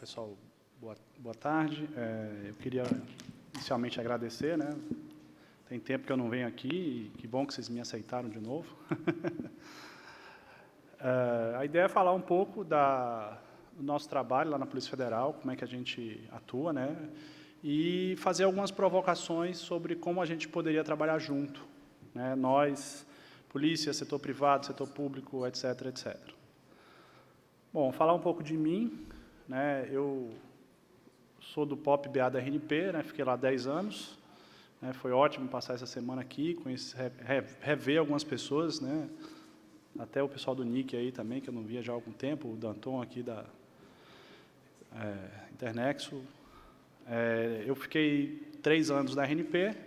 Pessoal, boa tarde. Eu queria inicialmente agradecer, né? Tem tempo que eu não venho aqui, e que bom que vocês me aceitaram de novo. A ideia é falar um pouco do nosso trabalho lá na Polícia Federal, como é que a gente atua, né? E fazer algumas provocações sobre como a gente poderia trabalhar junto, né? Nós, polícia, setor privado, setor público, etc., etc. Bom, falar um pouco de mim, né? Eu sou do POP BA da RNP, né? Fiquei lá 10 anos, né? Foi ótimo passar essa semana aqui, rever algumas pessoas, né? Até o pessoal do NIC aí também, que eu não via já há algum tempo, o Danton aqui da Internexo. Eu fiquei 3 anos na RNP,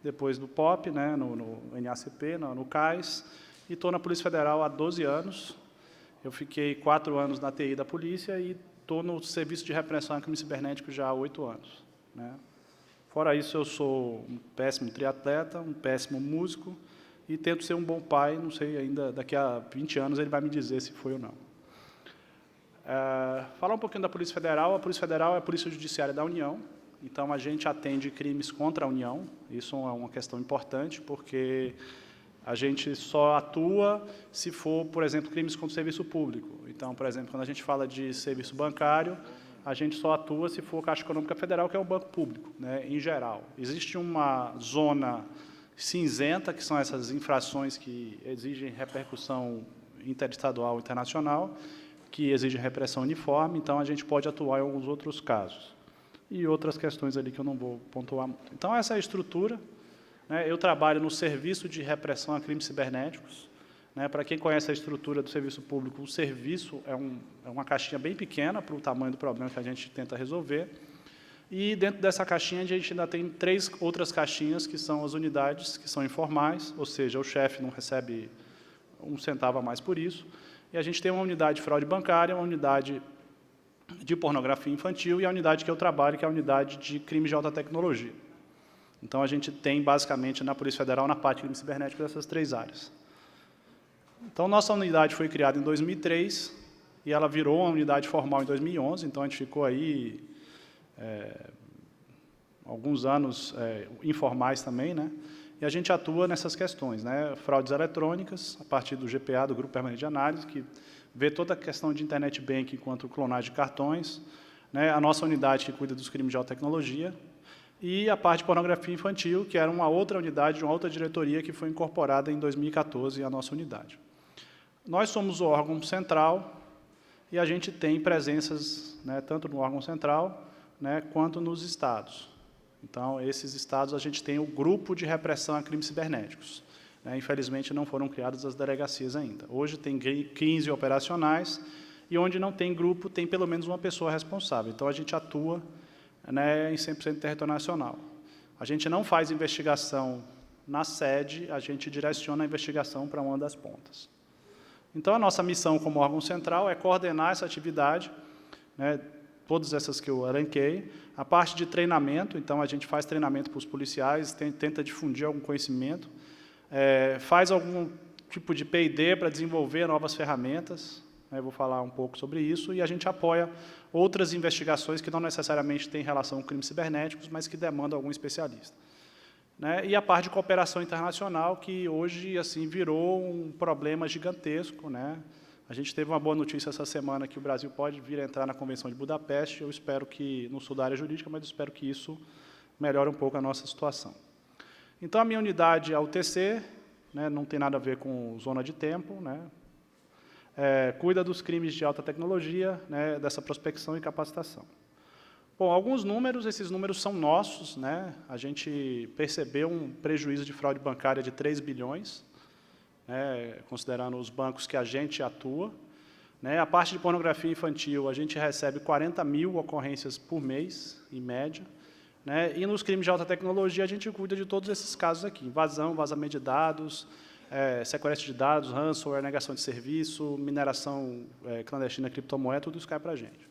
depois do POP, né? no NACP, no CAIS, e estou na Polícia Federal há 12 anos. Eu fiquei 4 anos na TI da polícia e estou no Serviço de Repressão a Crime Cibernético já há 8 anos. Né? Fora isso, eu sou um péssimo triatleta, um péssimo músico e tento ser um bom pai, não sei ainda, daqui a 20 anos ele vai me dizer se foi ou não. Falar um pouquinho da Polícia Federal. A Polícia Federal é a Polícia Judiciária da União, então a gente atende crimes contra a União. Isso é uma questão importante, porque a gente só atua se for, por exemplo, crimes contra o serviço público. Então, por exemplo, quando a gente fala de serviço bancário, a gente só atua se for a Caixa Econômica Federal, que é um banco público, né, em geral. Existe uma zona cinzenta, que são essas infrações que exigem repercussão interestadual ou internacional, que exigem repressão uniforme, então a gente pode atuar em alguns outros casos. E outras questões ali que eu não vou pontuar muito. Então, essa é a estrutura. Eu trabalho no Serviço de Repressão a Crimes Cibernéticos. Para quem conhece a estrutura do serviço público, o serviço é uma caixinha bem pequena para o tamanho do problema que a gente tenta resolver. E, dentro dessa caixinha, a gente ainda tem 3 outras caixinhas, que são as unidades, que são informais, ou seja, o chefe não recebe um centavo a mais por isso. E a gente tem uma unidade de fraude bancária, uma unidade de pornografia infantil e a unidade que eu trabalho, que é a unidade de crimes de alta tecnologia. Então, a gente tem, basicamente, na Polícia Federal, na parte de crime cibernético, essas 3 áreas. Então, nossa unidade foi criada em 2003 e ela virou uma unidade formal em 2011, então a gente ficou aí alguns anos informais também, né? E a gente atua nessas questões, né? Fraudes eletrônicas, a partir do GPA, do Grupo Permanente de Análise, que vê toda a questão de Internet Banking quanto clonagem de cartões, né? A nossa unidade que cuida dos crimes de alta tecnologia, e a parte de pornografia infantil, que era uma outra unidade, de uma outra diretoria, que foi incorporada em 2014 à nossa unidade. Nós somos o órgão central e a gente tem presenças, né, tanto no órgão central, né, quanto nos estados. Então, esses estados, a gente tem o Grupo de Repressão a Crimes Cibernéticos. Infelizmente, não foram criadas as delegacias ainda. Hoje, tem 15 operacionais e, onde não tem grupo, tem pelo menos uma pessoa responsável. Então, a gente atua, né, em 100% território nacional. A gente não faz investigação na sede, a gente direciona a investigação para uma das pontas. Então, a nossa missão como órgão central é coordenar essa atividade, né, todas essas que eu elenquei. A parte de treinamento, então, a gente faz treinamento para os policiais, tenta difundir algum conhecimento, faz algum tipo de P&D para desenvolver novas ferramentas, eu vou falar um pouco sobre isso, e a gente apoia outras investigações que não necessariamente têm relação com crimes cibernéticos, mas que demandam algum especialista. E a parte de cooperação internacional, que hoje assim, virou um problema gigantesco. A gente teve uma boa notícia essa semana que o Brasil pode vir a entrar na Convenção de Budapeste, eu espero que, no sul da área jurídica, mas eu espero que isso melhore um pouco a nossa situação. Então, a minha unidade é a UTC, não tem nada a ver com zona de tempo, cuida dos crimes de alta tecnologia, dessa prospecção e capacitação. Bom, alguns números, esses números são nossos, a gente percebeu um prejuízo de fraude bancária de 3 bilhões, considerando os bancos que a gente atua. A parte de pornografia infantil, a gente recebe 40 mil ocorrências por mês, em média, e nos crimes de alta tecnologia, a gente cuida de todos esses casos aqui, invasão, vazamento de dados, sequestro de dados, ransomware, negação de serviço, mineração clandestina de criptomoeda, tudo isso cai para a gente.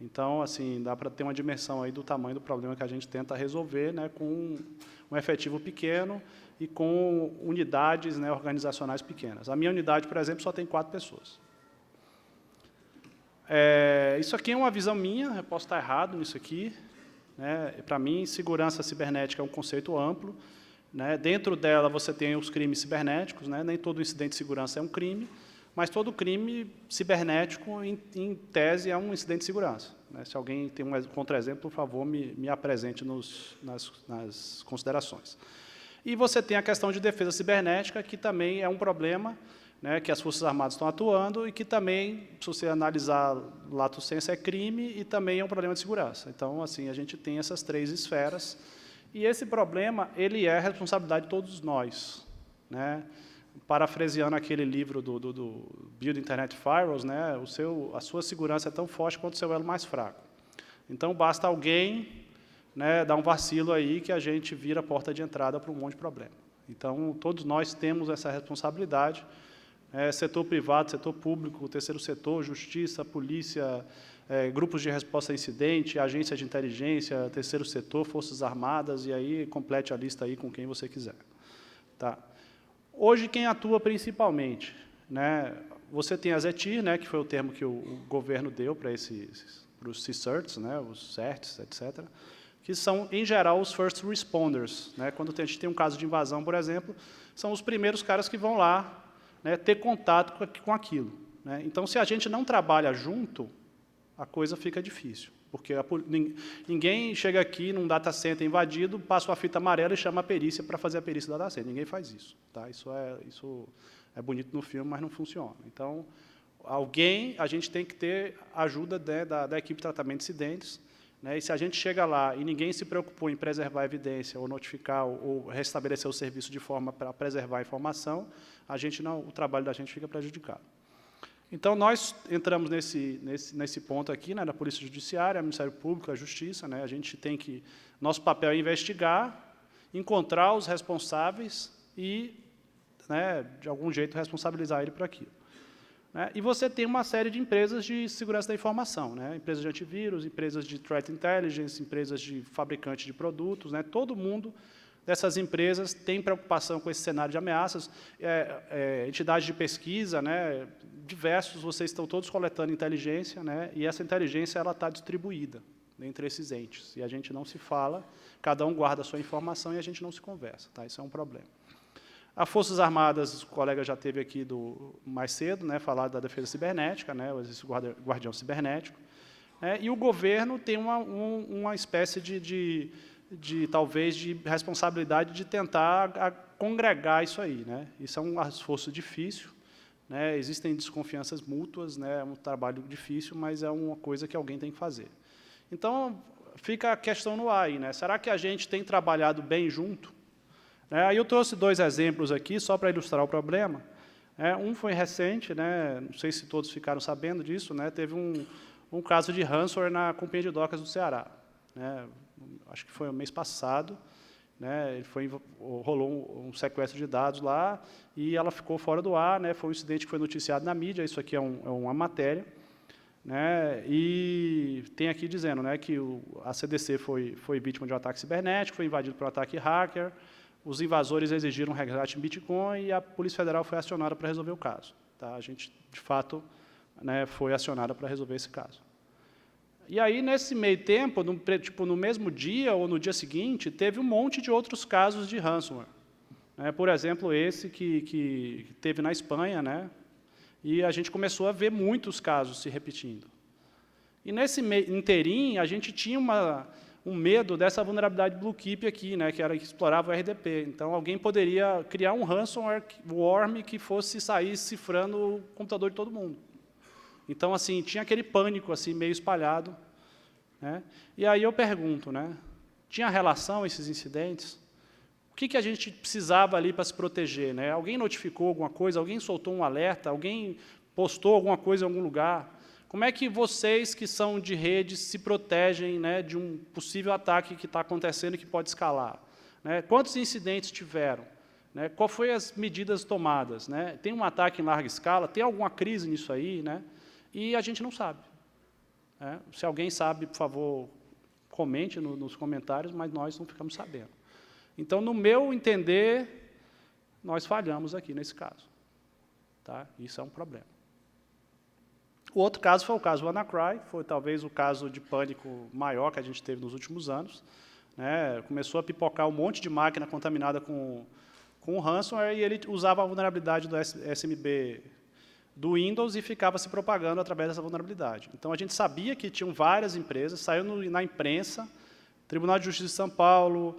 Então, assim, dá para ter uma dimensão aí do tamanho do problema que a gente tenta resolver, com um efetivo pequeno e com unidades, organizacionais pequenas. A minha unidade, por exemplo, só tem 4 pessoas. Isso aqui é uma visão minha, eu posso estar errado nisso aqui. Né? Para mim, segurança cibernética é um conceito amplo. Né? Dentro dela, você tem os crimes cibernéticos. Né? Nem todo incidente de segurança é um crime, mas todo crime cibernético, em tese, é um incidente de segurança. Né? Se alguém tem um contra-exemplo, por favor, me apresente nas considerações. E você tem a questão de defesa cibernética, que também é um problema, né, que as Forças Armadas estão atuando e que também, se você analisar lato sensu, é crime e também é um problema de segurança. Então, assim, a gente tem essas 3 esferas. E esse problema, ele é responsabilidade de todos nós. Né? Parafraseando aquele livro do Build Internet Firewalls, né, a sua segurança é tão forte quanto o seu elo mais fraco. Então, basta alguém, né, dar um vacilo aí que a gente vira a porta de entrada para um monte de problema. Então, todos nós temos essa responsabilidade. Setor privado, setor público, terceiro setor, justiça, polícia, grupos de resposta a incidente, agência de inteligência, terceiro setor, forças armadas, e aí complete a lista aí com quem você quiser. Tá? Hoje, quem atua principalmente? Né? Você tem a ZETIR, né, que foi o termo que o governo deu para os CSIRTs, né, os CERTs, etc., que são, em geral, os first responders. Né? Quando a gente tem um caso de invasão, por exemplo, são os primeiros caras que vão lá, né, ter contato com aquilo. Né? Então, se a gente não trabalha junto, a coisa fica difícil, porque ninguém chega aqui num data center invadido, passa uma fita amarela e chama a perícia para fazer a perícia do data center. Ninguém faz isso. Tá? Isso é bonito no filme, mas não funciona. Então, a gente tem que ter ajuda da equipe de tratamento de incidentes. Né? E se a gente chega lá e ninguém se preocupou em preservar a evidência, ou notificar, ou restabelecer o serviço de forma para preservar a informação, o trabalho da gente fica prejudicado. Então, nós entramos nesse ponto aqui, né, na Polícia Judiciária, Ministério Público, a Justiça. Né, a gente tem que... Nosso papel é investigar, encontrar os responsáveis e, né, de algum jeito, responsabilizar ele por aquilo. Né, e você tem uma série de empresas de segurança da informação, né, empresas de antivírus, empresas de threat intelligence, empresas de fabricantes de produtos. Né, todo mundo dessas empresas tem preocupação com esse cenário de ameaças. Entidades de pesquisa, né, diversos, vocês estão todos coletando inteligência, né, e essa inteligência está distribuída entre esses entes. E a gente não se fala, cada um guarda a sua informação e a gente não se conversa. Tá? Isso é um problema. As Forças Armadas, o colega já teve aqui mais cedo, né, falar da defesa cibernética, né, esse guardião cibernético. E o governo tem uma espécie talvez, de responsabilidade de tentar congregar isso aí. Né? Isso é um esforço difícil. Né? Existem desconfianças mútuas, né? É um trabalho difícil, mas é uma coisa que alguém tem que fazer. Então, fica a questão no ar aí. Né? Será que a gente tem trabalhado bem junto? Aí eu trouxe 2 exemplos aqui, só para ilustrar o problema. Um foi recente, né? Não sei se todos ficaram sabendo disso, né? Teve um caso de ransomware na Companhia de Docas do Ceará. Né? Acho que foi o mês passado. Né? Rolou um sequestro de dados lá e ela ficou fora do ar. Né? Foi um incidente que foi noticiado na mídia, isso aqui é uma matéria. Né? E tem aqui dizendo, né, que a CDC foi vítima de um ataque cibernético, foi invadido por um ataque hacker, os invasores exigiram um resgate em Bitcoin e a Polícia Federal foi acionada para resolver o caso. Tá? A gente, de fato, né, foi acionada para resolver esse caso. E aí, nesse meio tempo, no mesmo dia ou no dia seguinte, teve um monte de outros casos de ransomware. Por exemplo, esse que teve na Espanha, né? E a gente começou a ver muitos casos se repetindo. E nesse inteirinho, a gente tinha um medo dessa vulnerabilidade BlueKeep aqui, né? Que explorava o RDP. Então, alguém poderia criar um ransomware worm que fosse sair cifrando o computador de todo mundo. Então, assim, tinha aquele pânico assim, meio espalhado. Né? E aí eu pergunto, né, tinha relação esses incidentes? O que a gente precisava ali para se proteger? Né? Alguém notificou alguma coisa? Alguém soltou um alerta? Alguém postou alguma coisa em algum lugar? Como é que vocês, que são de rede, se protegem, né, de um possível ataque que está acontecendo e que pode escalar? Né? Quantos incidentes tiveram? Né? Quais foram as medidas tomadas? Né? Tem um ataque em larga escala? Tem alguma crise nisso aí? Né? E a gente não sabe. Se alguém sabe, por favor, comente nos comentários, mas nós não ficamos sabendo. Então, no meu entender, nós falhamos aqui nesse caso. Tá? Isso é um problema. O outro caso foi o caso WannaCry, foi talvez o caso de pânico maior que a gente teve nos últimos anos. Né? Começou a pipocar um monte de máquina contaminada com o ransomware e ele usava a vulnerabilidade do SMB do Windows e ficava se propagando através dessa vulnerabilidade. Então, a gente sabia que tinham várias empresas, saiu na imprensa, Tribunal de Justiça de São Paulo,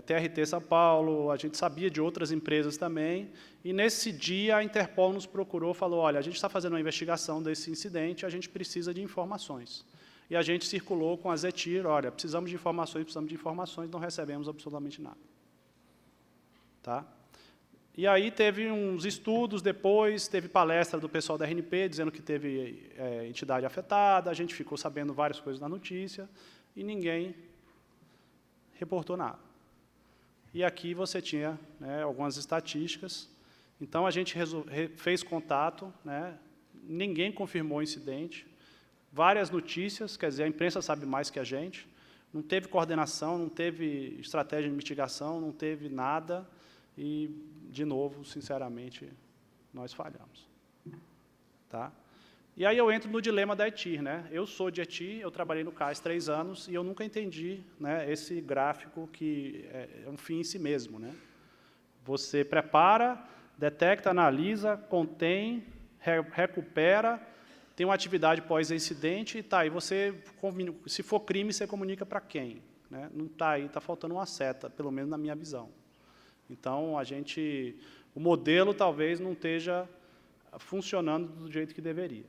TRT São Paulo, a gente sabia de outras empresas também, e nesse dia a Interpol nos procurou e falou, olha, a gente está fazendo uma investigação desse incidente, a gente precisa de informações. E a gente circulou com a Zetir, olha, precisamos de informações, não recebemos absolutamente nada. Tá? E aí teve uns estudos depois, teve palestra do pessoal da RNP dizendo que teve entidade afetada, a gente ficou sabendo várias coisas na notícia, e ninguém reportou nada. E aqui você tinha, né, algumas estatísticas. Então, a gente fez contato, né, ninguém confirmou o incidente, várias notícias, quer dizer, a imprensa sabe mais que a gente, não teve coordenação, não teve estratégia de mitigação, não teve nada, e, de novo, sinceramente, nós falhamos. Tá? E aí eu entro no dilema da ETIR. Né? Eu sou de ETIR, eu trabalhei no CAIS 3 anos, e eu nunca entendi, né, esse gráfico que é um fim em si mesmo. Né? Você prepara, detecta, analisa, contém, recupera, tem uma atividade pós-incidente, e tá, aí você, se for crime, você comunica para quem? Né? Não está aí, está faltando uma seta, pelo menos na minha visão. Então, o modelo talvez não esteja funcionando do jeito que deveria.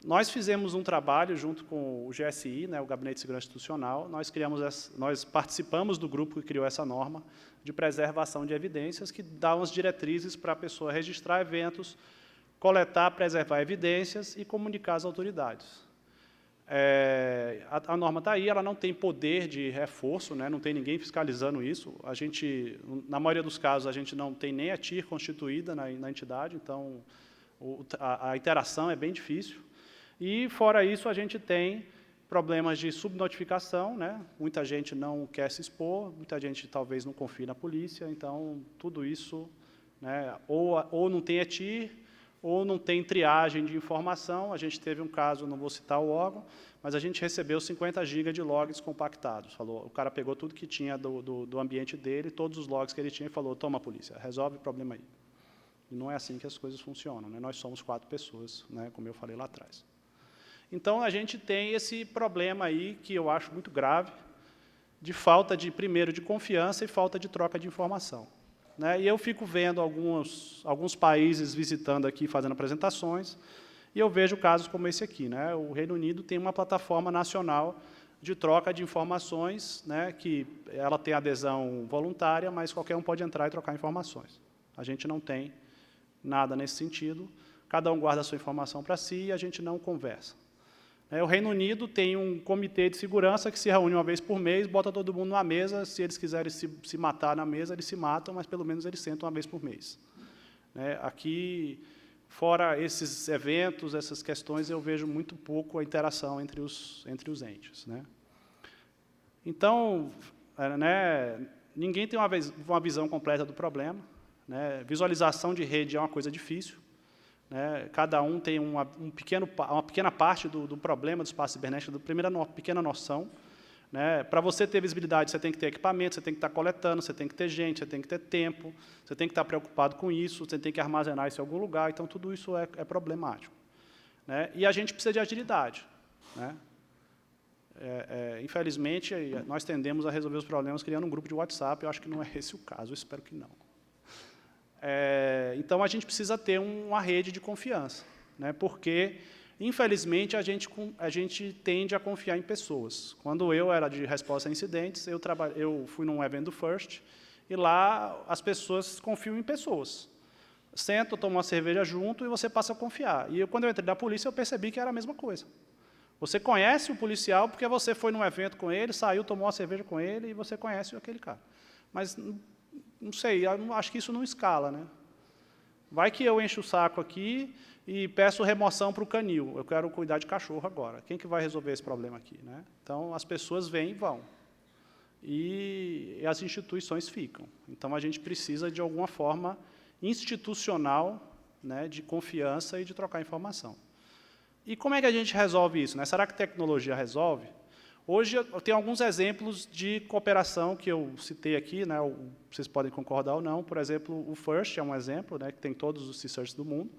Nós fizemos um trabalho junto com o GSI, né, o Gabinete de Segurança Institucional, nós participamos do grupo que criou essa norma de preservação de evidências, que dá umas diretrizes para a pessoa registrar eventos, coletar, preservar evidências e comunicar às autoridades. A norma está aí, ela não tem poder de reforço, né, não tem ninguém fiscalizando isso. Na maioria dos casos, a gente não tem nem a TIR constituída na entidade, então a interação é bem difícil. E, fora isso, a gente tem problemas de subnotificação, né? Muita gente não quer se expor, muita gente talvez não confie na polícia, então tudo isso, né, ou não tem ETIR, ou não tem triagem de informação. A gente teve um caso, não vou citar o órgão, mas a gente recebeu 50 GB de logs compactados. O cara pegou tudo que tinha do ambiente dele, todos os logs que ele tinha, e falou, toma, polícia, resolve o problema aí. E não é assim que as coisas funcionam. Né? Nós somos 4 pessoas, né, como eu falei lá atrás. Então, a gente tem esse problema aí, que eu acho muito grave, de falta, primeiro, de confiança e falta de troca de informação. Né? E eu fico vendo alguns países visitando aqui, fazendo apresentações, e eu vejo casos como esse aqui. Né? O Reino Unido tem uma plataforma nacional de troca de informações, né, que ela tem adesão voluntária, mas qualquer um pode entrar e trocar informações. A gente não tem nada nesse sentido, cada um guarda a sua informação para si e a gente não conversa. O Reino Unido tem um comitê de segurança que se reúne uma vez por mês, bota todo mundo numa mesa, se eles quiserem se matar na mesa, eles se matam, mas pelo menos eles sentam uma vez por mês. Aqui, fora esses eventos, essas questões, eu vejo muito pouco a interação entre os entes. Né? Então, ninguém tem uma visão completa do problema. Né? Visualização de rede é uma coisa difícil. Né? Cada um tem uma pequena parte do problema do espaço cibernético, uma pequena noção. Né? Para você ter visibilidade, você tem que ter equipamento, você tem que estar coletando, você tem que ter gente, você tem que ter tempo, você tem que estar preocupado com isso, você tem que armazenar isso em algum lugar, então tudo isso é problemático. Né? E a gente precisa de agilidade. Né? Infelizmente, nós tendemos a resolver os problemas criando um grupo de WhatsApp, eu acho que não é esse o caso, eu espero que não. Então, a gente precisa ter uma rede de confiança, né? Porque, infelizmente, a gente tende a confiar em pessoas. Quando eu era de resposta a incidentes, eu fui num evento do FIRST, e lá as pessoas confiam em pessoas. Sentam, tomam uma cerveja junto e você passa a confiar. E quando eu entrei na polícia, eu percebi que era a mesma coisa. Você conhece o policial porque você foi num evento com ele, saiu, tomou uma cerveja com ele, e você conhece aquele cara. Mas não sei, acho que isso não escala. Né? Vai que eu encho o saco aqui e peço remoção para o canil. Eu quero cuidar de cachorro agora. Quem que vai resolver esse problema aqui? Né? Então, as pessoas vêm e vão. E as instituições ficam. Então, a gente precisa, de alguma forma, institucional, né, de confiança e de trocar informação. E como é que a gente resolve isso, né? Será que tecnologia resolve? Hoje eu tenho alguns exemplos de cooperação que eu citei aqui, né, vocês podem concordar ou não. Por exemplo, o FIRST é um exemplo, né, que tem todos os C-Certs do mundo.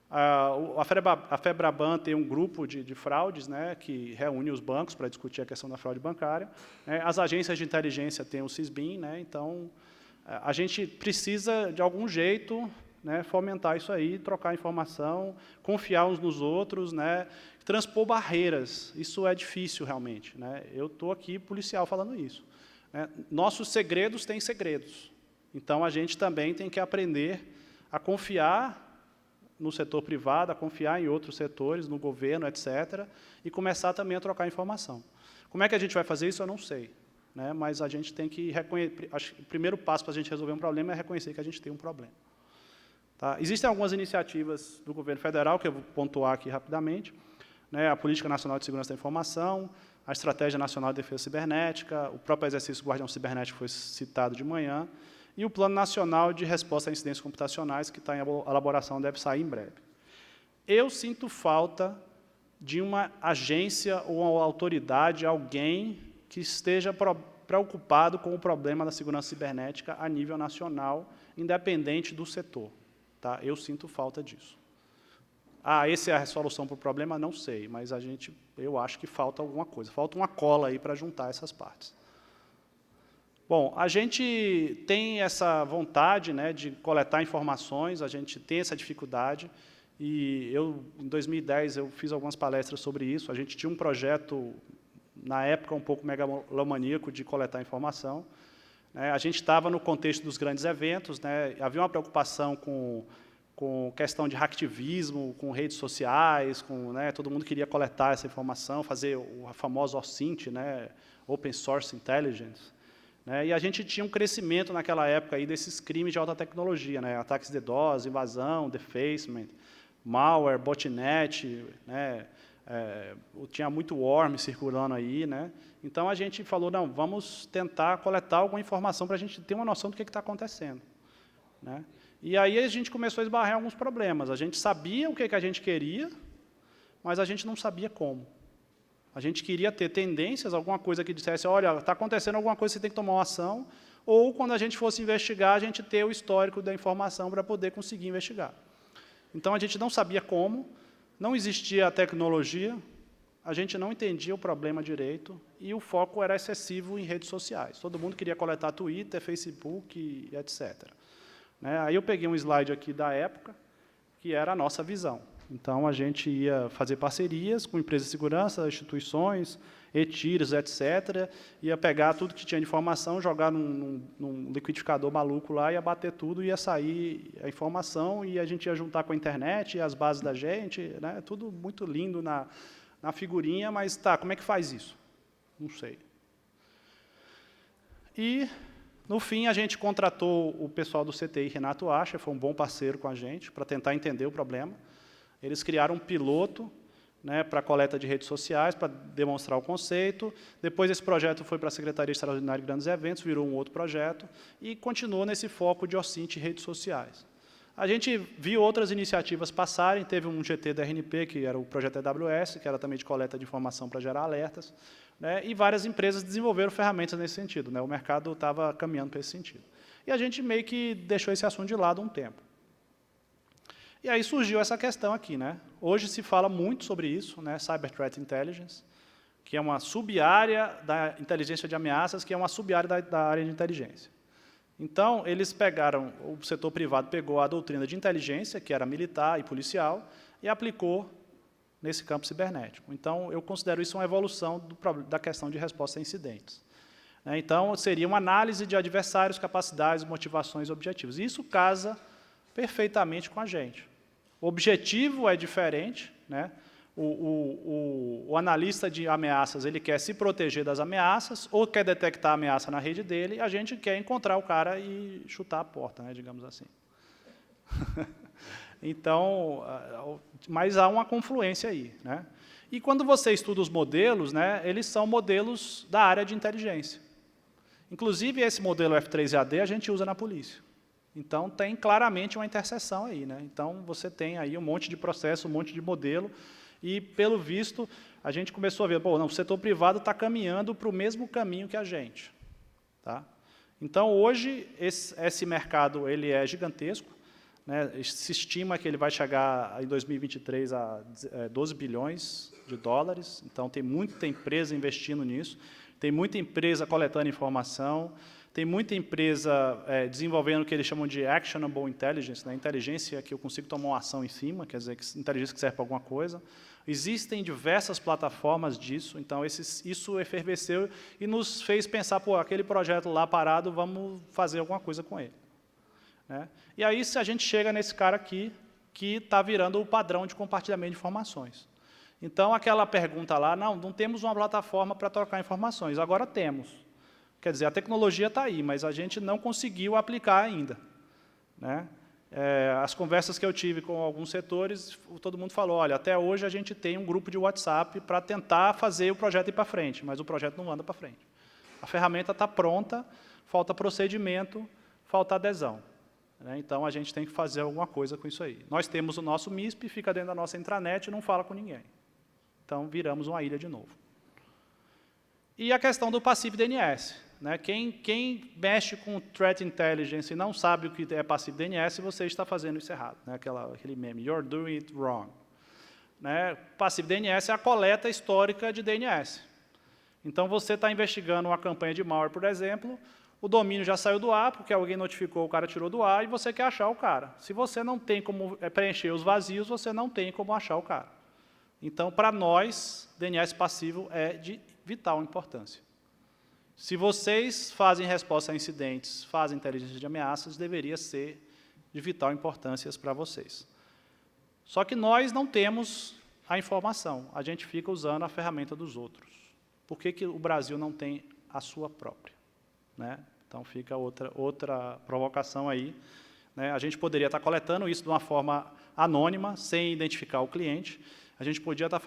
A FEBRABAN tem um grupo de fraudes, né, que reúne os bancos para discutir a questão da fraude bancária. As agências de inteligência têm o CISBIN, né, então a gente precisa, de algum jeito, né, fomentar isso aí, trocar informação, confiar uns nos outros, né, transpor barreiras. Isso é difícil, realmente, né? Eu estou aqui, policial, falando isso, né? Nossos segredos têm segredos. Então, a gente também tem que aprender a confiar no setor privado, a confiar em outros setores, no governo, etc., e começar também a trocar informação. Como é que a gente vai fazer isso, eu não sei, né? Mas a gente tem que reconhecer. Acho que o primeiro passo para a gente resolver um problema é reconhecer que a gente tem um problema. Tá? Existem algumas iniciativas do governo federal, que eu vou pontuar aqui rapidamente, né, a Política Nacional de Segurança da Informação, a Estratégia Nacional de Defesa Cibernética, o próprio exercício Guardião Cibernético foi citado de manhã, e o Plano Nacional de Resposta a Incidentes Computacionais, que está em elaboração, deve sair em breve. Eu sinto falta de uma agência ou uma autoridade, alguém que esteja preocupado com o problema da segurança cibernética a nível nacional, independente do setor. Tá? Eu sinto falta disso. Essa é a solução para o problema? Não sei, mas eu acho que falta alguma coisa. Falta uma cola aí para juntar essas partes. Bom, a gente tem essa vontade, né, de coletar informações, a gente tem essa dificuldade, e em 2010, eu fiz algumas palestras sobre isso. A gente tinha um projeto, na época, um pouco megalomaníaco de coletar informação. A gente estava no contexto dos grandes eventos, né, havia uma preocupação com questão de hacktivismo, com redes sociais, né, todo mundo queria coletar essa informação, fazer o famoso OSINT, né, Open Source Intelligence. Né, e a gente tinha um crescimento naquela época aí desses crimes de alta tecnologia, né, ataques de DDoS, invasão, defacement, malware, botnet, né, tinha muito worm circulando aí, né? Então a gente falou, não, vamos tentar coletar alguma informação para a gente ter uma noção do que está acontecendo, né? E aí a gente começou a esbarrar em alguns problemas. A gente sabia o que a gente queria, mas a gente não sabia como. A gente queria ter tendências, alguma coisa que dissesse, olha, está acontecendo alguma coisa, você tem que tomar uma ação, ou quando a gente fosse investigar, a gente ter o histórico da informação para poder conseguir investigar. Então a gente não sabia como, não existia a tecnologia, a gente não entendia o problema direito e o foco era excessivo em redes sociais. Todo mundo queria coletar Twitter, Facebook, etc. Aí eu peguei um slide aqui da época, que era a nossa visão. Então, a gente ia fazer parcerias com empresas de segurança, instituições, e-tiros, etc., ia pegar tudo que tinha de informação, jogar num liquidificador maluco lá, ia bater tudo, ia sair a informação, e a gente ia juntar com a internet, e as bases da gente, né, tudo muito lindo na figurinha, mas, tá, como é que faz isso? Não sei. E, no fim, a gente contratou o pessoal do CTI, Renato Acha, foi um bom parceiro com a gente, para tentar entender o problema. Eles criaram um piloto, né, para coleta de redes sociais, para demonstrar o conceito. Depois, esse projeto foi para a Secretaria Extraordinária de Grandes Eventos, virou um outro projeto, e continuou nesse foco de OSINT e redes sociais. A gente viu outras iniciativas passarem, teve um GT da RNP, que era o projeto AWS, que era também de coleta de informação para gerar alertas, né, e várias empresas desenvolveram ferramentas nesse sentido, né, o mercado estava caminhando para esse sentido. E a gente meio que deixou esse assunto de lado um tempo. E aí surgiu essa questão aqui, né? Hoje se fala muito sobre isso, né? Cyber Threat Intelligence, que é uma sub-área da inteligência de ameaças, que é uma sub-área da área de inteligência. Então, eles pegaram, o setor privado pegou a doutrina de inteligência, que era militar e policial, e aplicou nesse campo cibernético. Então, eu considero isso uma evolução da questão de resposta a incidentes. Então, seria uma análise de adversários, capacidades, motivações e objetivos. E isso casa perfeitamente com a gente. O objetivo é diferente, né? O analista de ameaças, ele quer se proteger das ameaças, ou quer detectar a ameaça na rede dele, a gente quer encontrar o cara e chutar a porta, né, digamos assim. Então, mas há uma confluência aí, né? E quando você estuda os modelos, né, eles são modelos da área de inteligência. Inclusive, esse modelo F3EAD a gente usa na polícia. Então, tem claramente uma interseção aí, né? Então, você tem aí um monte de processo, um monte de modelo, e, pelo visto, a gente começou a ver, bom, não, o setor privado está caminhando para o mesmo caminho que a gente. Tá? Então, hoje, esse mercado ele é gigantesco, né? Se estima que ele vai chegar, em 2023, a 12 bilhões de dólares, então tem muita empresa investindo nisso, tem muita empresa coletando informação, tem muita empresa desenvolvendo o que eles chamam de actionable intelligence, né? Inteligência que eu consigo tomar uma ação em cima, quer dizer, inteligência que serve para alguma coisa. Existem diversas plataformas disso, então isso efervesceu e nos fez pensar, pô, aquele projeto lá parado, vamos fazer alguma coisa com ele. Né? E aí, se a gente chega nesse cara aqui, que está virando o padrão de compartilhamento de informações. Então, aquela pergunta lá, não temos uma plataforma para trocar informações, agora temos. Quer dizer, a tecnologia está aí, mas a gente não conseguiu aplicar ainda. Né? As conversas que eu tive com alguns setores, todo mundo falou, olha, até hoje a gente tem um grupo de WhatsApp para tentar fazer o projeto ir para frente, mas o projeto não anda para frente. A ferramenta está pronta, falta procedimento, falta adesão. Né? Então, a gente tem que fazer alguma coisa com isso aí. Nós temos o nosso MISP, fica dentro da nossa intranet e não fala com ninguém. Então, viramos uma ilha de novo. E a questão do passivo DNS. Né? Quem mexe com Threat Intelligence e não sabe o que é passivo DNS, você está fazendo isso errado. Né? Aquele meme, you're doing it wrong. Né? Passivo DNS é a coleta histórica de DNS. Então, você está investigando uma campanha de malware, por exemplo, o domínio já saiu do ar, porque alguém notificou, o cara tirou do ar, e você quer achar o cara. Se você não tem como preencher os vazios, você não tem como achar o cara. Então, para nós, DNS passivo é de vital importância. Se vocês fazem resposta a incidentes, fazem inteligência de ameaças, deveria ser de vital importância para vocês. Só que nós não temos a informação, a gente fica usando a ferramenta dos outros. Por que o Brasil não tem a sua própria? Né? Então, fica outra provocação aí. Né? A gente poderia estar coletando isso de uma forma anônima, sem identificar o cliente. A gente podia estar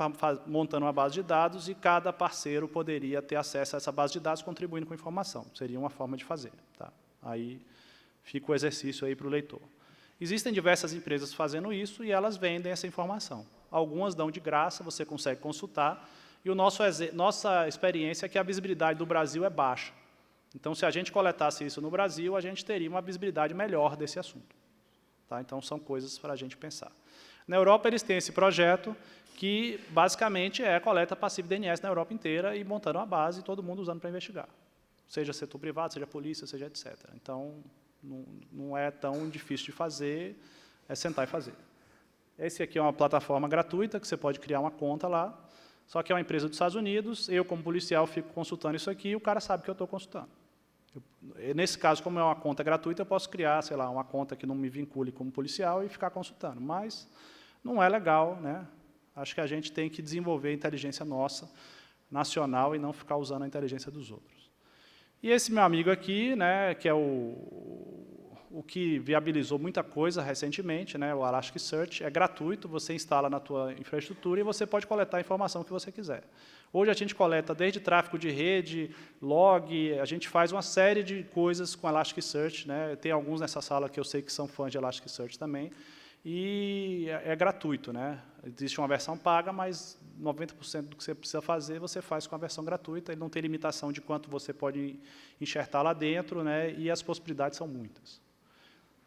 montando uma base de dados e cada parceiro poderia ter acesso a essa base de dados contribuindo com informação. Seria uma forma de fazer. Tá? Aí fica o exercício aí para o leitor. Existem diversas empresas fazendo isso e elas vendem essa informação. Algumas dão de graça, você consegue consultar, e nossa experiência é que a visibilidade do Brasil é baixa. Então, se a gente coletasse isso no Brasil, a gente teria uma visibilidade melhor desse assunto. Tá? Então, são coisas para a gente pensar. Na Europa, eles têm esse projeto que, basicamente, é a coleta passiva DNS na Europa inteira e montando uma base e todo mundo usando para investigar. Seja setor privado, seja polícia, seja etc. Então, não é tão difícil de fazer, é sentar e fazer. Esse aqui é uma plataforma gratuita, que você pode criar uma conta lá, só que é uma empresa dos Estados Unidos, eu, como policial, fico consultando isso aqui e o cara sabe que eu estou consultando. Nesse caso, como é uma conta gratuita, eu posso criar, sei lá, uma conta que não me vincule como policial e ficar consultando, mas não é legal, né? Acho que a gente tem que desenvolver a inteligência nossa, nacional, e não ficar usando a inteligência dos outros. E esse meu amigo aqui, né, que é o que viabilizou muita coisa recentemente, né, o Elasticsearch, é gratuito, você instala na tua infraestrutura e você pode coletar a informação que você quiser. Hoje a gente coleta desde tráfego de rede, log, a gente faz uma série de coisas com Elasticsearch, né, tem alguns nessa sala que eu sei que são fãs de Elasticsearch também, e é gratuito. Né? Existe uma versão paga, mas 90% do que você precisa fazer, você faz com a versão gratuita, ele não tem limitação de quanto você pode enxertar lá dentro, né, e as possibilidades são muitas.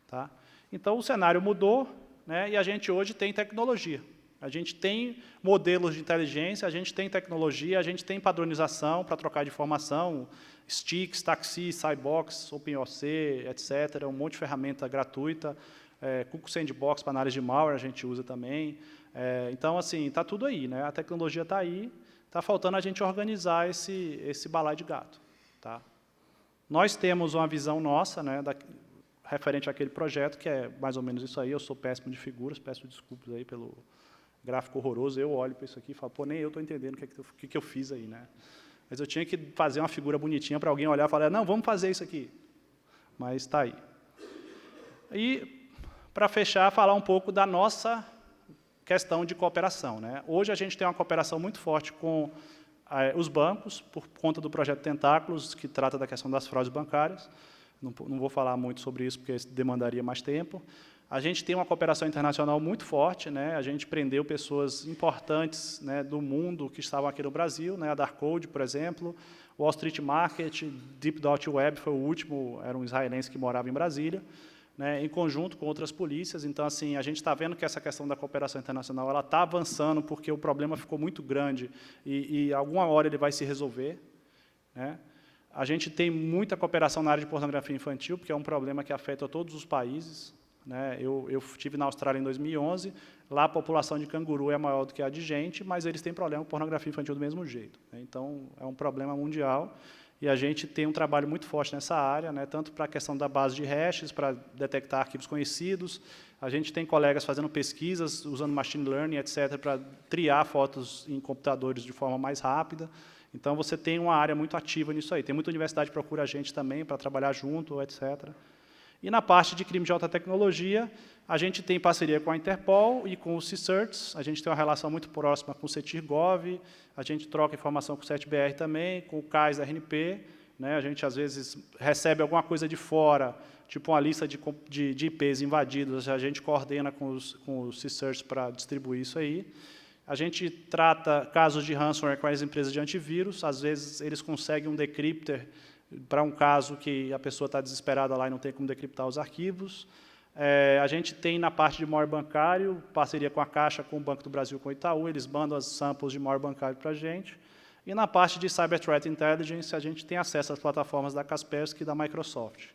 Tá? Então, o cenário mudou, né, e a gente hoje tem tecnologia. A gente tem modelos de inteligência, a gente tem tecnologia, a gente tem padronização para trocar de informação, Stix, Taxi, Cybox, OpenOC, etc., um monte de ferramenta gratuita, Cuckoo Sandbox para análise de malware a gente usa também. Então, assim, está tudo aí, né? A tecnologia está aí, está faltando a gente organizar esse balaio de gato. Tá? Nós temos uma visão nossa, né, referente àquele projeto, que é mais ou menos isso aí. Eu sou péssimo de figuras, peço desculpas aí pelo gráfico horroroso. Eu olho para isso aqui e falo, pô, nem eu estou entendendo o que eu fiz aí. Né? Mas eu tinha que fazer uma figura bonitinha para alguém olhar e falar, não, vamos fazer isso aqui. Mas está aí. E, para fechar, falar um pouco da nossa questão de cooperação. Né? Hoje a gente tem uma cooperação muito forte com os bancos, por conta do projeto Tentáculos, que trata da questão das fraudes bancárias. não vou falar muito sobre isso, porque demandaria mais tempo. A gente tem uma cooperação internacional muito forte, né? A gente prendeu pessoas importantes, né, do mundo que estavam aqui no Brasil, né? A Darkcode, por exemplo, Wall Street Market, Deep.Web foi o último, era um israelense que morava em Brasília, né, em conjunto com outras polícias. Então, assim, a gente está vendo que essa questão da cooperação internacional ela está avançando porque o problema ficou muito grande e alguma hora ele vai se resolver, né? A gente tem muita cooperação na área de pornografia infantil, porque é um problema que afeta todos os países, né? Eu estive na Austrália em 2011, lá a população de canguru é maior do que a de gente, mas eles têm problema com pornografia infantil do mesmo jeito, né? Então, é um problema mundial, e a gente tem um trabalho muito forte nessa área, né? Tanto para a questão da base de hashes, para detectar arquivos conhecidos, a gente tem colegas fazendo pesquisas, usando machine learning, etc., para triar fotos em computadores de forma mais rápida. Então, você tem uma área muito ativa nisso aí. Tem muita universidade que procura a gente também para trabalhar junto, etc. E na parte de crime de alta tecnologia, a gente tem parceria com a Interpol e com o CSIRTs, a gente tem uma relação muito próxima com o CETIR-Gov, a gente troca informação com o CETBR também, com o CAIS da RNP, né? A gente, às vezes, recebe alguma coisa de fora, tipo uma lista de IPs invadidos, a gente coordena com os CSIRTs para distribuir isso aí. A gente trata casos de ransomware com as empresas de antivírus, às vezes eles conseguem um decrypter para um caso que a pessoa está desesperada lá e não tem como decriptar os arquivos. A gente tem na parte de malware bancário, parceria com a Caixa, com o Banco do Brasil, com o Itaú, eles mandam as samples de malware bancário para a gente. E na parte de Cyber Threat Intelligence, a gente tem acesso às plataformas da Kaspersky e da Microsoft,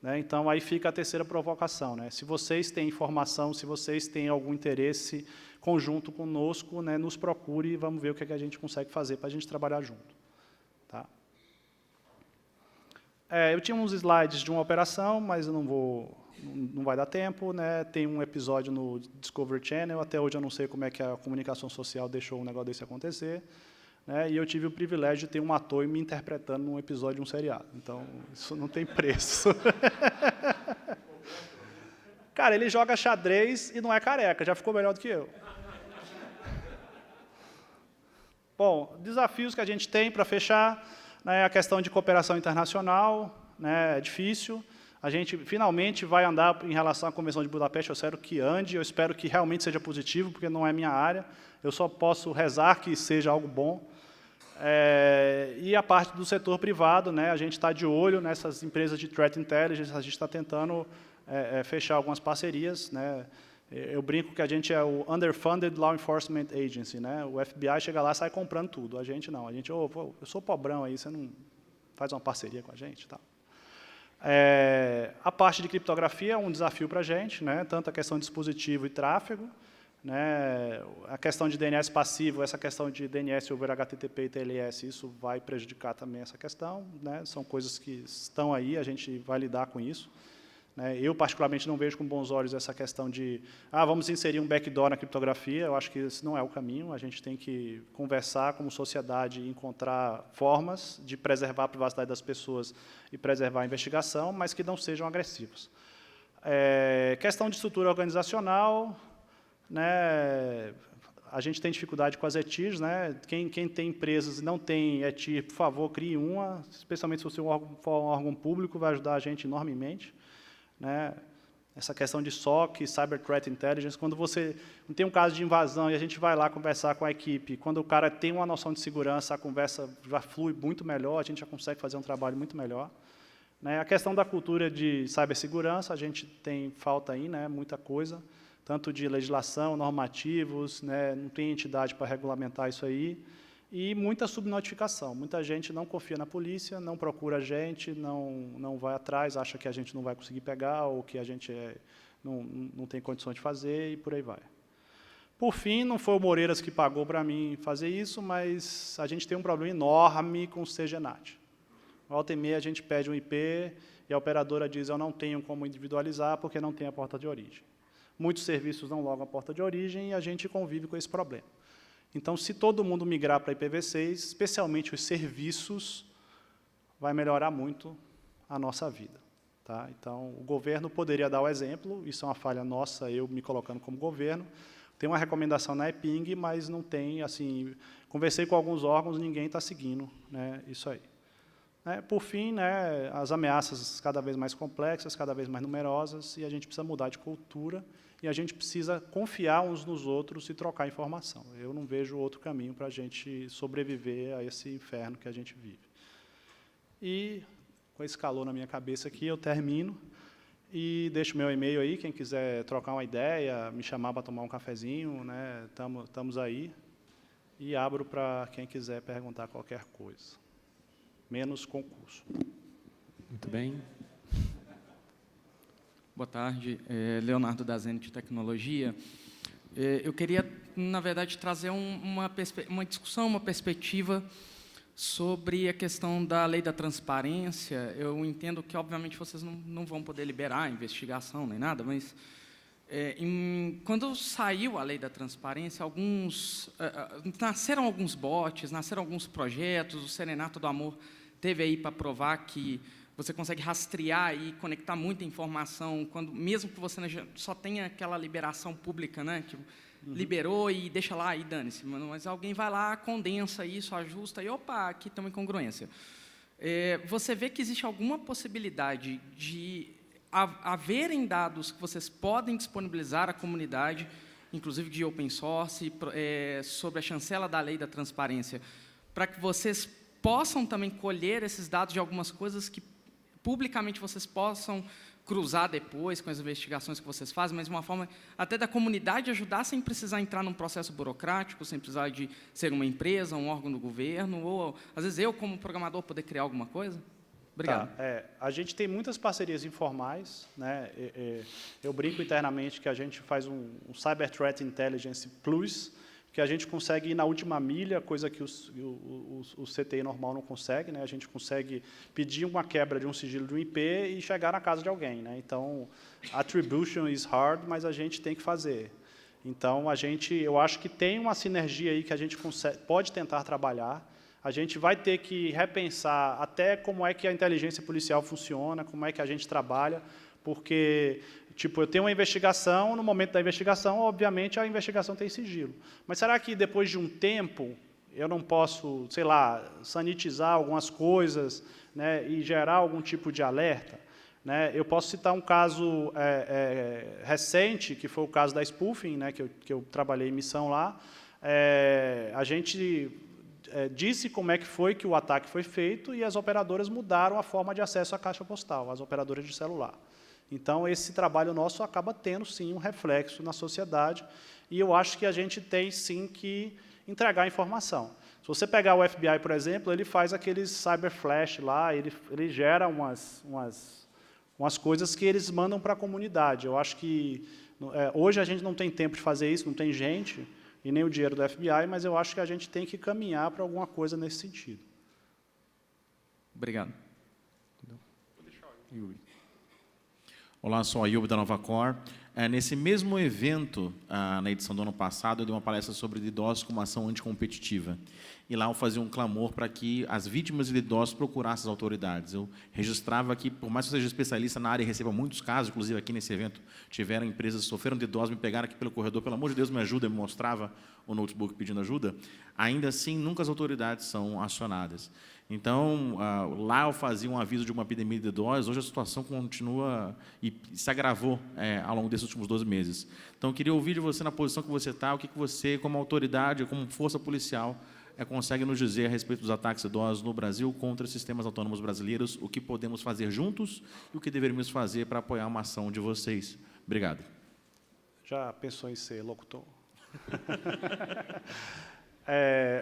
né? Então, aí fica a terceira provocação, né? Se vocês têm informação, se vocês têm algum interesse conjunto conosco, né, nos procure e vamos ver o que a gente consegue fazer para a gente trabalhar junto. Tá? Eu tinha uns slides de uma operação, mas eu não vai dar tempo, né? Tem um episódio no Discovery Channel, até hoje eu não sei como é que a comunicação social deixou um negócio desse acontecer, né? E eu tive o privilégio de ter um ator me interpretando num episódio de um seriado. Então, isso não tem preço. Cara, ele joga xadrez e não é careca, já ficou melhor do que eu. Bom, desafios que a gente tem para fechar, né, a questão de cooperação internacional, né, é difícil. A gente finalmente vai andar em relação à Convenção de Budapeste, eu espero que ande, eu espero que realmente seja positivo, porque não é minha área, eu só posso rezar que seja algo bom. E a parte do setor privado, né, a gente está de olho nessas empresas de Threat Intelligence, a gente está tentando fechar algumas parcerias, né. Eu brinco que a gente é o Underfunded Law Enforcement Agency, né? O FBI chega lá e sai comprando tudo. A gente não. A gente, eu sou pobrão aí, você não faz uma parceria com a gente? Tá? A parte de criptografia é um desafio para a gente, né? Tanto a questão de dispositivo e tráfego, né? A questão de DNS passivo, essa questão de DNS over HTTP e TLS, isso vai prejudicar também essa questão, né? São coisas que estão aí, a gente vai lidar com isso. Eu, particularmente, não vejo com bons olhos essa questão de vamos inserir um backdoor na criptografia. Eu acho que esse não é o caminho. A gente tem que conversar como sociedade e encontrar formas de preservar a privacidade das pessoas e preservar a investigação, mas que não sejam agressivos. Questão de estrutura organizacional, né? A gente tem dificuldade com as ETIRs, né? Quem tem empresas e não tem ETIR, por favor, crie uma, especialmente se você for um órgão público, vai ajudar a gente enormemente. Né? Essa questão de SOC, Cyber Threat Intelligence, quando você tem um caso de invasão e a gente vai lá conversar com a equipe, quando o cara tem uma noção de segurança, a conversa já flui muito melhor, a gente já consegue fazer um trabalho muito melhor. Né? A questão da cultura de cibersegurança, a gente tem falta aí, né? Muita coisa, tanto de legislação, normativos, né? Não tem entidade para regulamentar isso aí. E muita subnotificação. Muita gente não confia na polícia, não procura a gente, não vai atrás, acha que a gente não vai conseguir pegar ou que a gente não tem condições de fazer e por aí vai. Por fim, não foi o Moreiras que pagou para mim fazer isso, mas a gente tem um problema enorme com o CGNAT. Volta e meia a gente pede um IP e a operadora diz eu não tenho como individualizar porque não tem a porta de origem. Muitos serviços não logam a porta de origem e a gente convive com esse problema. Então, se todo mundo migrar para IPv6, especialmente os serviços, vai melhorar muito a nossa vida. Tá? Então, o governo poderia dar o exemplo, isso é uma falha nossa, eu me colocando como governo. Tem uma recomendação na EPING, mas não tem, assim, conversei com alguns órgãos, ninguém está seguindo, né, isso aí. Por fim, as ameaças cada vez mais complexas, cada vez mais numerosas, e a gente precisa mudar de cultura, e a gente precisa confiar uns nos outros e trocar informação. Eu não vejo outro caminho para a gente sobreviver a esse inferno que a gente vive. E, com esse calor na minha cabeça aqui, eu termino e deixo meu e-mail aí, quem quiser trocar uma ideia, me chamar para tomar um cafezinho, estamos aí, e abro para quem quiser perguntar qualquer coisa. Menos concurso. Muito bem. Boa tarde, Leonardo da Zenit Tecnologia. Eu queria, na verdade, trazer uma discussão, uma perspectiva sobre a questão da lei da transparência. Eu entendo que, obviamente, vocês não vão poder liberar a investigação nem nada, mas quando saiu a lei da transparência, nasceram alguns bots, nasceram alguns projetos, o Serenato do Amor teve aí para provar que você consegue rastrear e conectar muita informação, mesmo que você só tenha aquela liberação pública, que liberou e deixa lá e dane-se, mas alguém vai lá, condensa isso, ajusta, e opa, aqui tem uma incongruência. Você vê que existe alguma possibilidade de haverem dados que vocês podem disponibilizar à comunidade, inclusive de open source, sobre a chancela da lei da transparência, para que vocês possam também colher esses dados de algumas coisas que publicamente vocês possam cruzar depois com as investigações que vocês fazem, mas de uma forma até da comunidade ajudar sem precisar entrar num processo burocrático, sem precisar de ser uma empresa, um órgão do governo, ou, às vezes, eu, como programador, poder criar alguma coisa? Obrigado. A gente tem muitas parcerias informais. Eu brinco internamente que a gente faz um Cyber Threat Intelligence Plus, que a gente consegue ir na última milha, coisa que o CTI normal não consegue. A gente consegue pedir uma quebra de um sigilo de um IP e chegar na casa de alguém. Então, attribution is hard, mas a gente tem que fazer. Então, eu acho que tem uma sinergia aí que a gente pode tentar trabalhar. A gente vai ter que repensar até como é que a inteligência policial funciona, como é que a gente trabalha, porque eu tenho uma investigação, no momento da investigação, obviamente, a investigação tem sigilo. Mas será que, depois de um tempo, eu não posso, sei lá, sanitizar algumas coisas, e gerar algum tipo de alerta? Eu posso citar um caso recente, que foi o caso da spoofing, que eu trabalhei em missão lá. A gente disse como é que foi que o ataque foi feito e as operadoras mudaram a forma de acesso à caixa postal, as operadoras de celular. Então, esse trabalho nosso acaba tendo, sim, um reflexo na sociedade, e eu acho que a gente tem, sim, que entregar informação. Se você pegar o FBI, por exemplo, ele faz aqueles cyber flash lá, ele gera umas coisas que eles mandam para a comunidade. Eu acho que hoje a gente não tem tempo de fazer isso, não tem gente, e nem o dinheiro do FBI, mas eu acho que a gente tem que caminhar para alguma coisa nesse sentido. Obrigado. Yuri. Olá, sou a Ayub da Novacor. Nesse mesmo evento, na edição do ano passado, eu dei uma palestra sobre DDoS como ação anticompetitiva. E lá eu fazia um clamor para que as vítimas de DDoS procurassem as autoridades. Eu registrava que, por mais que eu seja especialista na área e receba muitos casos, inclusive aqui nesse evento tiveram empresas que sofreram DDoS, me pegaram aqui pelo corredor, pelo amor de Deus, me ajuda, me mostrava o notebook pedindo ajuda. Ainda assim, nunca as autoridades são acionadas. Então, lá eu fazia um aviso de uma epidemia de DDoS, hoje a situação continua e se agravou ao longo desses últimos 12 meses. Então, eu queria ouvir de você, na posição que você está, o que você, como autoridade, como força policial, consegue nos dizer a respeito dos ataques DDoS no Brasil contra sistemas autônomos brasileiros, o que podemos fazer juntos e o que deveríamos fazer para apoiar uma ação de vocês. Obrigado. Já pensou em ser locutor?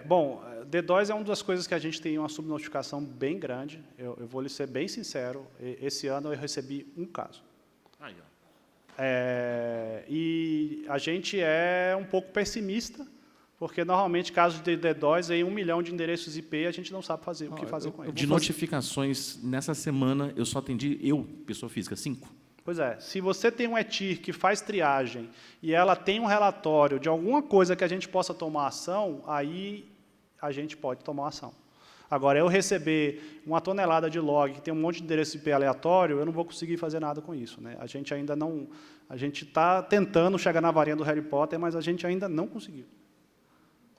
Bom, DDoS é uma das coisas que a gente tem uma subnotificação bem grande. Eu vou lhe ser bem sincero, esse ano eu recebi um caso. Aí, ó. E a gente é um pouco pessimista, porque normalmente casos de DDoS em 1 milhão de endereços IP a gente não sabe o que fazer com eles. De notificações, nessa semana eu só atendi, pessoa física, 5. Pois é, se você tem um ETIR que faz triagem e ela tem um relatório de alguma coisa que a gente possa tomar ação, aí a gente pode tomar ação. Agora, eu receber 1 tonelada de log que tem um monte de endereço IP aleatório, eu não vou conseguir fazer nada com isso. A gente ainda não... A gente está tentando chegar na varinha do Harry Potter, mas a gente ainda não conseguiu.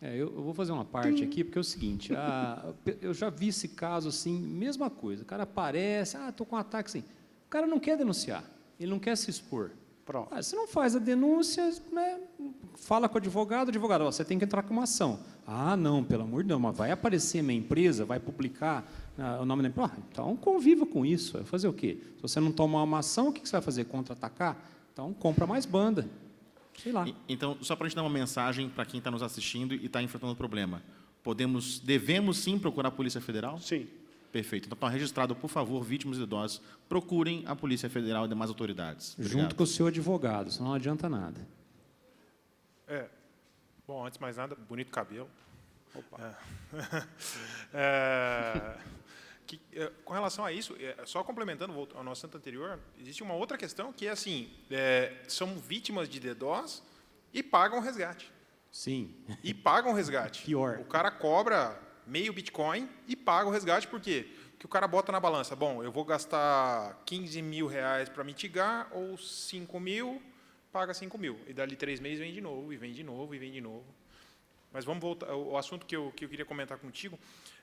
Eu vou fazer uma parte aqui, porque é o seguinte, eu já vi esse caso assim, mesma coisa, o cara aparece, estou com um ataque assim, o cara não quer denunciar, ele não quer se expor. Pronto. Você não faz a denúncia, né, fala com o advogado, você tem que entrar com uma ação. Não, pelo amor de Deus, mas vai aparecer minha empresa, vai publicar o nome da empresa. Então, conviva com isso, vai fazer o quê? Se você não tomar uma ação, o que você vai fazer? Contra-atacar? Então, compra mais banda. Sei lá. Então, só para a gente dar uma mensagem para quem está nos assistindo e está enfrentando o problema, devemos sim procurar a Polícia Federal? Sim. Perfeito. Então, está registrado, por favor, vítimas e idosos, procurem a Polícia Federal e demais autoridades. Obrigado. Junto com o seu advogado, senão não adianta nada. Bom, antes de mais nada, bonito cabelo. Opa. Com relação a isso, só complementando ao nosso assunto anterior, existe uma outra questão que é assim, são vítimas de DDoS e pagam resgate. Sim. E pagam resgate. Pior. O cara cobra meio Bitcoin e paga o resgate, por quê? Porque o cara bota na balança, bom, eu vou gastar 15 mil reais para mitigar, ou 5 mil, paga 5 mil. E dali 3 meses vem de novo, e vem de novo, e vem de novo. Mas vamos voltar, o assunto que eu queria comentar contigo,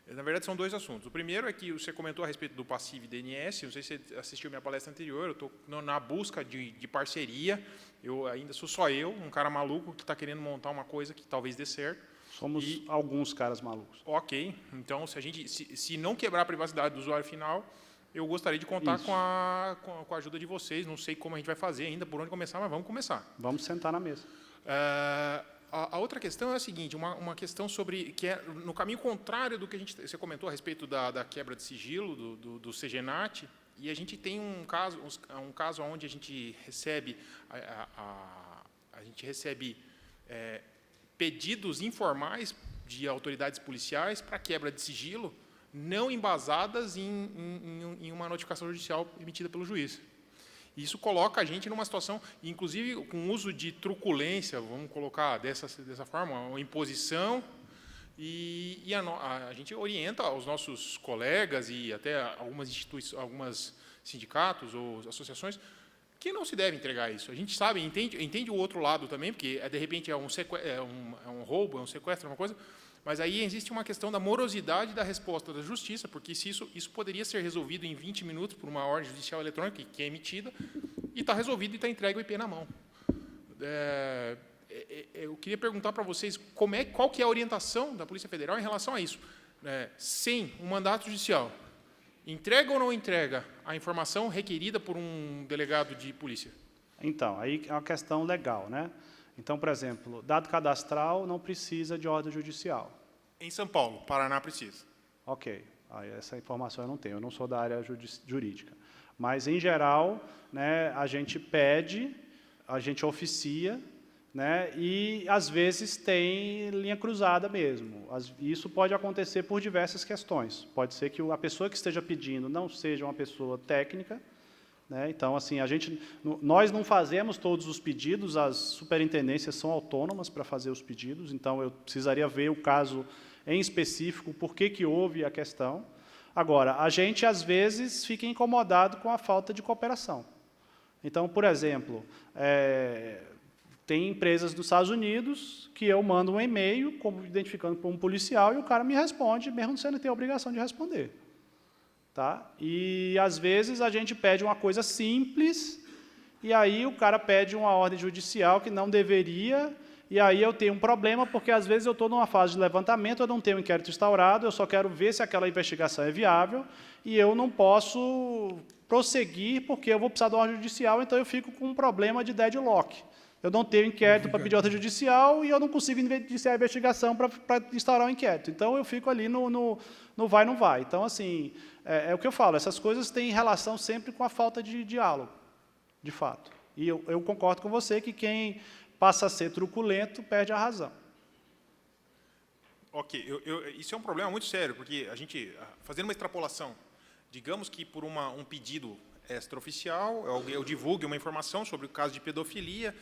na verdade são 2 assuntos. O primeiro é que você comentou a respeito do passivo DNS, não sei se você assistiu minha palestra anterior, eu estou na busca de parceria, eu ainda sou só eu, um cara maluco que está querendo montar uma coisa que talvez dê certo. Somos alguns caras malucos. Ok, então se não quebrar a privacidade do usuário final, eu gostaria de contar com a ajuda de vocês, não sei como a gente vai fazer ainda, por onde começar, mas vamos começar. Vamos sentar na mesa. A outra questão é a seguinte, uma questão sobre, que é no caminho contrário do que você comentou a respeito da quebra de sigilo, do CGNAT, e a gente tem um caso onde a gente recebe, pedidos informais de autoridades policiais para quebra de sigilo, não embasadas em uma notificação judicial emitida pelo juiz. Isso coloca a gente numa situação, inclusive com uso de truculência, vamos colocar dessa forma, uma imposição, e a gente orienta aos nossos colegas e até algumas instituições, alguns sindicatos ou associações, que não se deve entregar isso. A gente sabe, entende o outro lado também, porque de repente é um roubo, é um sequestro, é uma coisa, mas aí existe uma questão da morosidade da resposta da justiça, porque se isso poderia ser resolvido em 20 minutos por uma ordem judicial eletrônica que é emitida, e está resolvido e está entregue o IP na mão. Eu queria perguntar para vocês qual que é a orientação da Polícia Federal em relação a isso. Sem um mandato judicial, entrega ou não entrega a informação requerida por um delegado de polícia? Então, aí é uma questão legal, né? Então, por exemplo, dado cadastral não precisa de ordem judicial. Em São Paulo, Paraná precisa. Ok, essa informação eu não tenho, eu não sou da área jurídica. Mas, em geral, né, a gente pede, a gente oficia, né, e, às vezes, tem linha cruzada mesmo. Isso pode acontecer por diversas questões. Pode ser que a pessoa que esteja pedindo não seja uma pessoa técnica, né? Então, assim, nós não fazemos todos os pedidos, as superintendências são autônomas para fazer os pedidos, então eu precisaria ver o caso em específico, por que houve a questão. Agora, a gente, às vezes, fica incomodado com a falta de cooperação. Então, por exemplo, tem empresas dos Estados Unidos que eu mando um e-mail identificando por um policial e o cara me responde, mesmo sem ter a obrigação de responder. Tá? E, às vezes, a gente pede uma coisa simples, e aí o cara pede uma ordem judicial que não deveria, e aí eu tenho um problema, porque, às vezes, eu estou numa fase de levantamento, eu não tenho um inquérito instaurado, eu só quero ver se aquela investigação é viável, e eu não posso prosseguir, porque eu vou precisar de uma ordem judicial, então eu fico com um problema de deadlock. Eu não tenho inquérito para pedir ordem judicial, e eu não consigo iniciar a investigação para instaurar o inquérito. Então, eu fico ali no vai, não vai. Então, assim, é o que eu falo, essas coisas têm relação sempre com a falta de diálogo, de fato. E eu concordo com você que quem passa a ser truculento perde a razão. Ok, isso é um problema muito sério, porque a gente, fazendo uma extrapolação, digamos que por um pedido extraoficial, eu divulgue uma informação sobre o caso de pedofilia,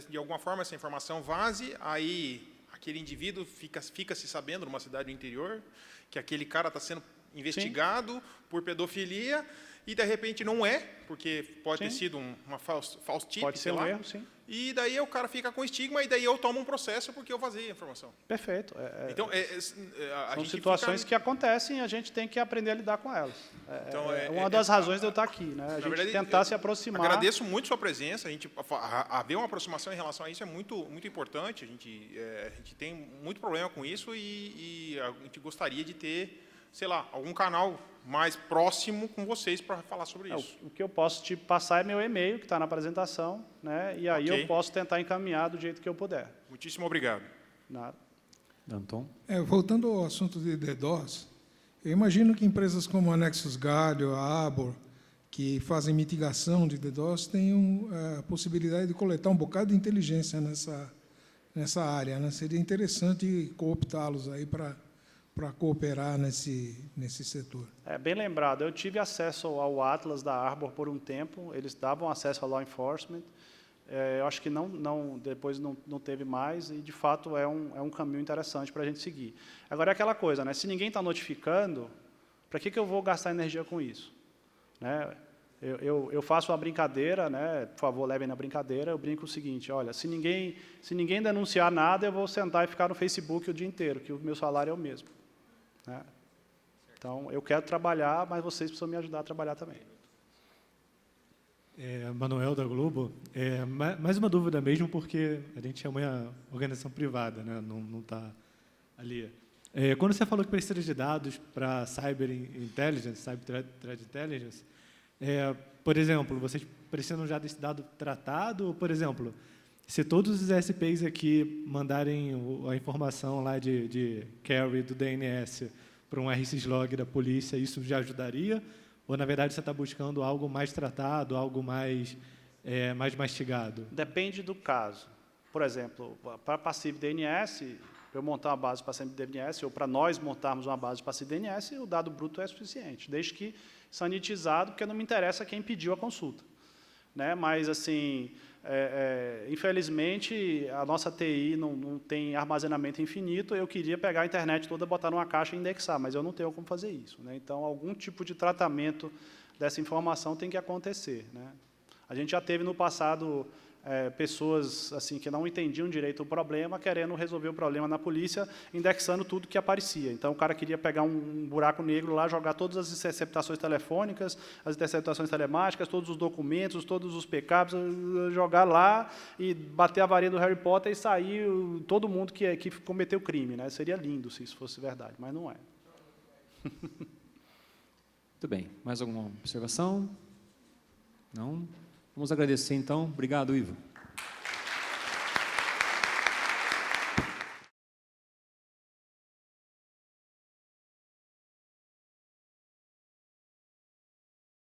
de alguma forma essa informação vaze, aí aquele indivíduo fica se sabendo, numa cidade do interior, que aquele cara está sendo investigado Sim. por pedofilia, e de repente não é, porque pode ter Sim. sido uma false tip, Pode sei ser um lá. erro, sim. E daí o cara fica com estigma e daí eu tomo um processo porque eu vazei a informação. Perfeito. Então, a São gente situações fica... que acontecem e a gente tem que aprender a lidar com elas. Então, Uma das razões de eu estar aqui, né? A gente verdade, tentar eu se aproximar. Agradeço muito sua presença. A gente haver uma aproximação em relação a isso é muito importante. A gente tem muito problema com isso e a gente gostaria de ter, sei lá, algum canal mais próximo com vocês para falar sobre isso. O que eu posso te passar é meu e-mail, que está na apresentação, né? E aí Ok. eu posso tentar encaminhar do jeito que eu puder. Muitíssimo obrigado. Nada. Danton? Voltando ao assunto de DDoS, eu imagino que empresas como a Nexus Galho, a Arbor, que fazem mitigação de DDoS, tenham a possibilidade de coletar um bocado de inteligência nessa área, né? Seria interessante cooptá-los aí para cooperar nesse setor. Bem lembrado, eu tive acesso ao Atlas da Arbor por um tempo, eles davam acesso ao law enforcement, eu acho que depois não teve mais, e, de fato, é um caminho interessante para a gente seguir. Agora, é aquela coisa, né? Se ninguém está notificando, para que eu vou gastar energia com isso? Né? Eu faço uma brincadeira, né? Por favor, levem na brincadeira, eu brinco o seguinte, olha, se ninguém denunciar nada, eu vou sentar e ficar no Facebook o dia inteiro, que o meu salário é o mesmo. Né? Então, eu quero trabalhar, mas vocês precisam me ajudar a trabalhar também. Manuel da Globo, mais uma dúvida mesmo, porque a gente é uma organização privada, né? Não está ali. Quando você falou que precisa de dados para cyber intelligence, cyber threat intelligence, por exemplo, vocês precisam já desse dado tratado? Ou, por exemplo, se todos os SPs aqui mandarem a informação lá de carry do DNS para um RSyslog da polícia, isso já ajudaria? Ou, na verdade, você está buscando algo mais tratado, algo mais mastigado? Depende do caso. Por exemplo, para passivo DNS, para eu montar uma base de passivo DNS, ou para nós montarmos uma base de passivo DNS, o dado bruto é suficiente, desde que sanitizado, porque não me interessa quem pediu a consulta. Né? Mas, assim, infelizmente, a nossa TI não tem armazenamento infinito, eu queria pegar a internet toda, botar numa caixa e indexar, mas eu não tenho como fazer isso. Né? Então, algum tipo de tratamento dessa informação tem que acontecer. Né? A gente já teve, no passado, pessoas assim, que não entendiam direito o problema, querendo resolver o problema na polícia, indexando tudo que aparecia. Então, o cara queria pegar um buraco negro lá, jogar todas as interceptações telefônicas, as interceptações telemáticas, todos os documentos, todos os backups, jogar lá e bater a varinha do Harry Potter e sair todo mundo que cometeu crime. Né? Seria lindo se isso fosse verdade, mas não é. Muito bem. Mais alguma observação? Não? Vamos agradecer, então. Obrigado, Ivo.